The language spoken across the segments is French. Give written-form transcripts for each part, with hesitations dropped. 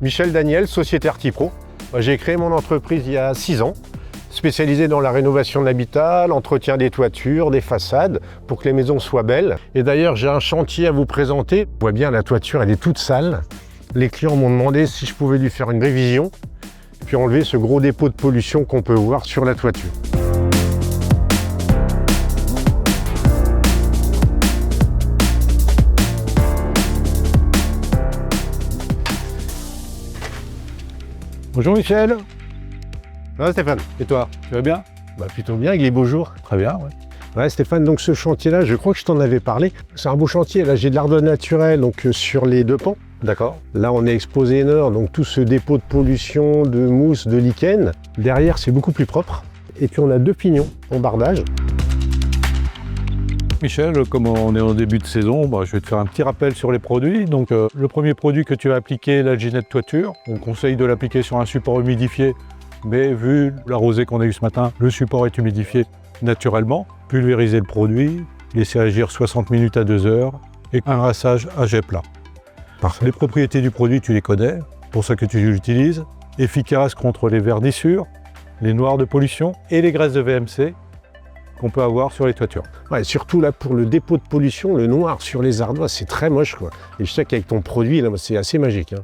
Michel Daniel, société Artipro. J'ai créé mon entreprise il y a 6 ans, spécialisée dans la rénovation de l'habitat, l'entretien des toitures, des façades, pour que les maisons soient belles. Et d'ailleurs, j'ai un chantier à vous présenter. On voit bien, la toiture, elle est toute sale. Les clients m'ont demandé si je pouvais lui faire une révision, puis enlever ce gros dépôt de pollution qu'on peut voir sur la toiture. Bonjour Michel. Ça va Stéphane? Et toi? Tu vas bien? Plutôt bien, avec les beaux jours. Très bien, ouais. Ouais Stéphane, donc ce chantier-là, je crois que je t'en avais parlé. C'est un beau chantier, là j'ai de l'ardoise naturelle donc, sur les 2 pans. D'accord. Là on est exposé nord, donc tout ce dépôt de pollution, de mousse, de lichen. Derrière c'est beaucoup plus propre. Et puis on a 2 pignons en bardage. Michel, comme on est en début de saison, je vais te faire un petit rappel sur les produits. Donc, le premier produit que tu vas appliquer, l'Alginette Toiture. On conseille de l'appliquer sur un support humidifié, mais vu la rosée qu'on a eue ce matin, le support est humidifié naturellement. Pulvériser le produit, laisser agir 60 minutes à 2 heures et un rinçage à jet plat. Parfait. Les propriétés du produit, tu les connais, pour ça que tu l'utilises. Efficace contre les verdissures, les noirs de pollution et les graisses de VMC qu'on peut avoir sur les toitures. Ouais, surtout là pour le dépôt de pollution, le noir sur les ardoises, c'est très moche quoi. Et je sais qu'avec ton produit, là, c'est assez magique. Hein.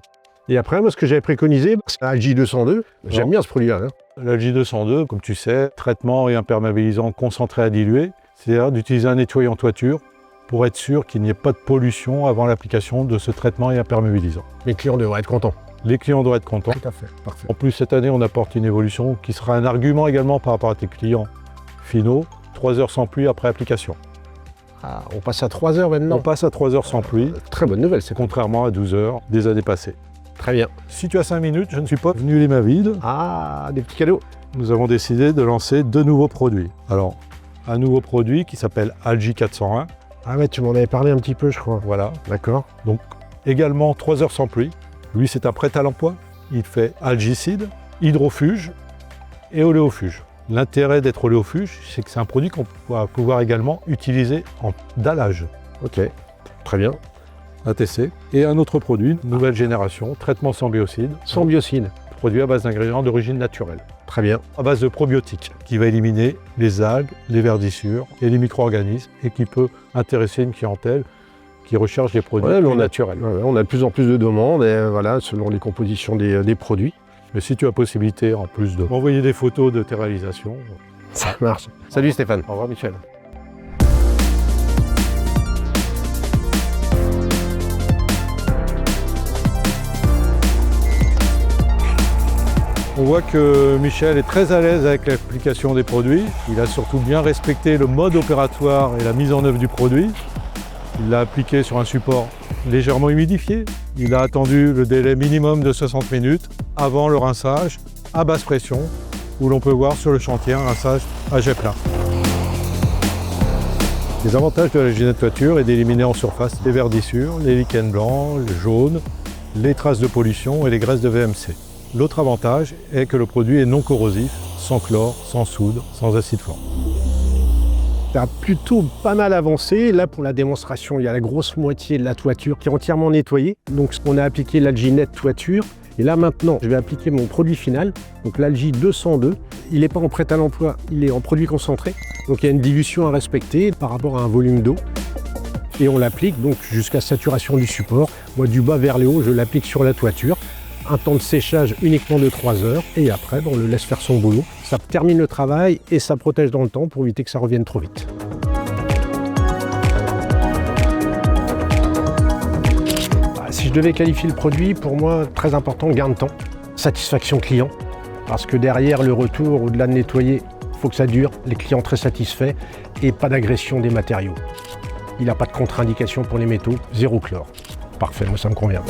Et après, moi ce que j'avais préconisé, c'est l'Algi 202. J'aime bien ce produit-là. Hein. L'Algi 202, comme tu sais, traitement et imperméabilisant concentré à diluer, c'est-à-dire d'utiliser un nettoyant toiture pour être sûr qu'il n'y ait pas de pollution avant l'application de ce traitement et imperméabilisant. Les clients devraient être contents. Les clients doivent être contents. Tout à fait, parfait. En plus, cette année, on apporte une évolution qui sera un argument également par rapport à tes clients finaux. 3 heures sans pluie après application. Ah, on passe à 3 heures maintenant. On passe à 3 heures sans pluie. Très bonne nouvelle, c'est contrairement à 12 heures des années passées. Très bien. Si tu as 5 minutes, je ne suis pas venu les mains vides. Ah, des petits cadeaux. Nous avons décidé de lancer 2 nouveaux produits. Alors, un nouveau produit qui s'appelle Algi 401. Ah ouais, tu m'en avais parlé un petit peu, je crois. Voilà. D'accord. Donc, également 3 heures sans pluie. Lui, c'est un prêt à l'emploi. Il fait algicide, hydrofuge et oléofuge. L'intérêt d'être oléofuge, c'est que c'est un produit qu'on va pouvoir également utiliser en dallage. Ok, très bien. ATC. Et un autre produit, nouvelle génération, traitement sans biocide. Sans biocide. Produit à base d'ingrédients d'origine naturelle. Très bien. À base de probiotiques, qui va éliminer les algues, les verdissures et les micro-organismes et qui peut intéresser une clientèle qui recherche des produits naturels. On a de plus en plus de demandes, et, voilà, selon les compositions des produits. Mais si tu as possibilité, en plus de m'envoyer des photos de tes réalisations. Ça marche. Salut Stéphane. Au revoir Michel. On voit que Michel est très à l'aise avec l'application des produits. Il a surtout bien respecté le mode opératoire et la mise en œuvre du produit. Il l'a appliqué sur un support légèrement humidifié. Il a attendu le délai minimum de 60 minutes avant le rinçage à basse pression, où l'on peut voir sur le chantier un rinçage à jet plat. Les avantages de l'Alginette Toiture est d'éliminer en surface les verdissures, les lichens blancs, les jaunes, les traces de pollution et les graisses de VMC. L'autre avantage est que le produit est non corrosif, sans chlore, sans soude, sans acide fort. Ça a plutôt pas mal avancé. Là, pour la démonstration, il y a la grosse moitié de la toiture qui est entièrement nettoyée. Donc, on a appliqué l'Alginette Toiture. Et là, maintenant, je vais appliquer mon produit final, donc l'Algi 202. Il n'est pas en prêt à l'emploi, il est en produit concentré. Donc, il y a une dilution à respecter par rapport à un volume d'eau. Et on l'applique donc jusqu'à saturation du support. Moi, du bas vers le haut, je l'applique sur la toiture. Un temps de séchage uniquement de 3 heures. Et après, on le laisse faire son boulot. Ça termine le travail et ça protège dans le temps pour éviter que ça revienne trop vite. Si je devais qualifier le produit, pour moi, très important, gain de temps, satisfaction client. Parce que derrière le retour, au-delà de nettoyer, il faut que ça dure, les clients très satisfaits et pas d'agression des matériaux. Il n'a pas de contre-indication pour les métaux, 0 chlore. Parfait, moi ça me convient.